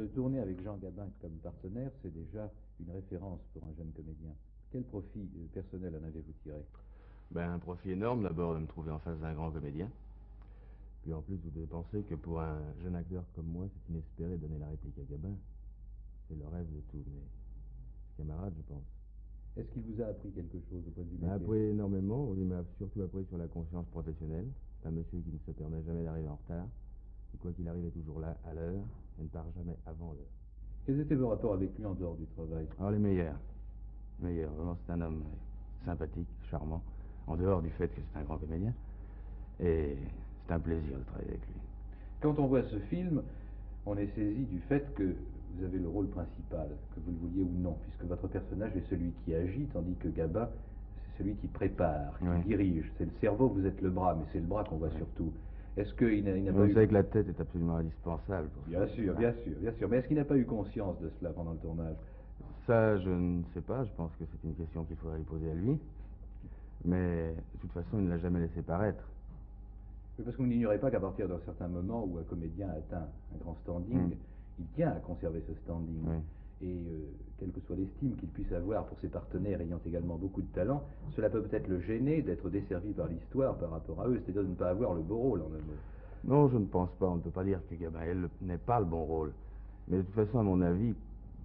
tourner avec Jean Gabin comme partenaire, c'est déjà une référence pour un jeune comédien. Quel profit personnel en avez-vous tiré? Ben, un profit énorme d'abord de me trouver en face d'un grand comédien. Puis en plus, vous devez penser que pour un jeune acteur comme moi, c'est inespéré de donner la réplique à Gabin. C'est le rêve de tous mes camarades, je pense. Est-ce qu'il vous a appris quelque chose au point de vue Il m'a métier? appris énormément, il m'a surtout appris sur la conscience professionnelle. C'est un monsieur qui ne se permet jamais d'arriver en retard. Et quoi qu'il arrive, est toujours là à l'heure et ne part jamais avant l'heure. Quels étaient vos rapports avec lui en dehors du travail? Alors les meilleurs. Meilleurs, vraiment, c'est un homme sympathique, charmant, en dehors du fait que c'est un grand comédien. Et c'est un plaisir de travailler avec lui. Quand on voit ce film, on est saisi du fait que vous avez le rôle principal, que vous le vouliez ou non, puisque votre personnage est celui qui agit, tandis que Gabin, c'est celui qui prépare, qui Oui. dirige. C'est le cerveau, vous êtes le bras, mais c'est le bras qu'on voit surtout. Est-ce qu'il n'a pas Vous eu... savez que la tête est absolument indispensable pour Bien ça. sûr, bien sûr, bien sûr. Mais est-ce qu'il n'a pas eu conscience de cela pendant le tournage? Ça, je ne sais pas. Je pense que c'est une question qu'il faudrait lui poser à lui. Mais de toute façon, il ne l'a jamais laissé paraître. Oui, parce que vous n'ignorez pas qu'à partir d'un certain moment où un comédien atteint un grand standing, il tient à conserver ce standing. Oui. Et quelle que soit l'estime qu'il puisse avoir pour ses partenaires ayant également beaucoup de talent, cela peut peut-être le gêner d'être desservi par l'histoire par rapport à eux, c'est-à-dire de ne pas avoir le beau rôle en un mot. Non, je ne pense pas. On ne peut pas dire que Gabriel n'ait pas le bon rôle. Mais de toute façon, à mon avis,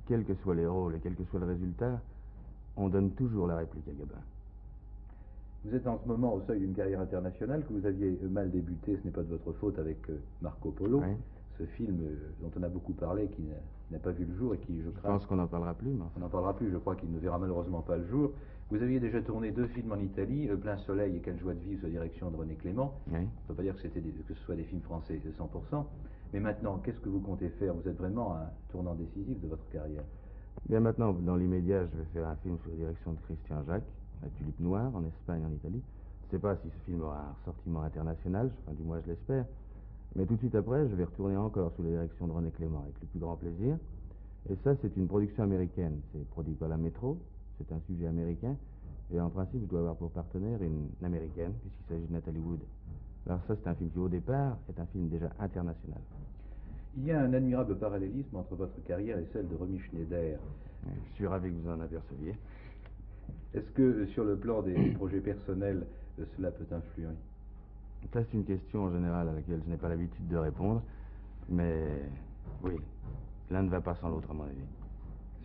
quels que soient les rôles et quel que soit le résultat, on donne toujours la réplique à Gabin. Vous êtes en ce moment au seuil d'une carrière internationale que vous aviez mal débuté, ce n'est pas de votre faute, avec Marco Polo, Oui. ce film dont on a beaucoup parlé, qui n'a pas vu le jour et qui, je Je crains... pense qu'on n'en parlera plus, mais On enfin. n'en parlera plus, je crois qu'il ne verra malheureusement pas le jour. Vous aviez déjà tourné 2 films en Italie, Plein Soleil et Quelle joie de vivre, sous la direction de René Clément. Oui. On ne peut pas dire que ce soit des films français de 100%. Mais maintenant, qu'est-ce que vous comptez faire? Vous êtes vraiment à un tournant décisif de votre carrière. Bien maintenant, dans l'immédiat, je vais faire un film sous la direction de Christian Jacques, La Tulipe Noire, en Espagne, en Italie. Je ne sais pas si ce film aura un ressortiment international, enfin du moins je l'espère. Mais tout de suite après, je vais retourner encore sous la direction de René Clément, avec le plus grand plaisir. Et ça, c'est une production américaine. C'est produit par la Métro, c'est un sujet américain. Et en principe, je dois avoir pour partenaire une américaine, puisqu'il s'agit de Natalie Wood. Alors ça, c'est un film qui, au départ, est un film déjà international. Il y a un admirable parallélisme entre votre carrière et celle de Romy Schneider. Je suis ravi que vous en aperceviez. Est-ce que sur le plan des projets personnels, cela peut influer? Ça, c'est une question en général à laquelle je n'ai pas l'habitude de répondre. Mais oui, l'un ne va pas sans l'autre, à mon avis.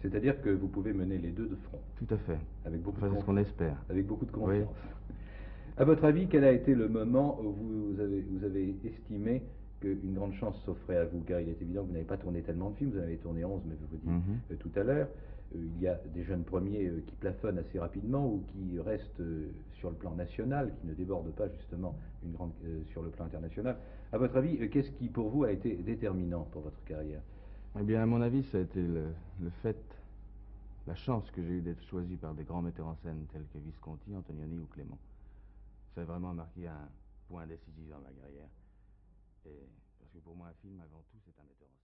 C'est-à-dire que vous pouvez mener les deux de front. Tout à fait. Avec beaucoup Enfin, de c'est ce qu'on espère. Avec beaucoup de Oui. confiance. À votre avis, quel a été le moment où vous avez estimé qu'une grande chance s'offrait à vous? Car il est évident que vous n'avez pas tourné tellement de films, vous en avez tourné 11, mais vous vous dites tout à l'heure. Il y a des jeunes premiers qui plafonnent assez rapidement ou qui restent sur le plan national, qui ne débordent pas justement sur le plan international. À votre avis, qu'est-ce qui pour vous a été déterminant pour votre carrière? Eh bien, à mon avis, ça a été le fait, la chance que j'ai eue d'être choisi par des grands metteurs en scène tels que Visconti, Antonioni ou Clément. Ça a vraiment marqué un point décisif dans ma carrière. Et parce que pour moi, un film, avant tout, c'est un metteur en scène.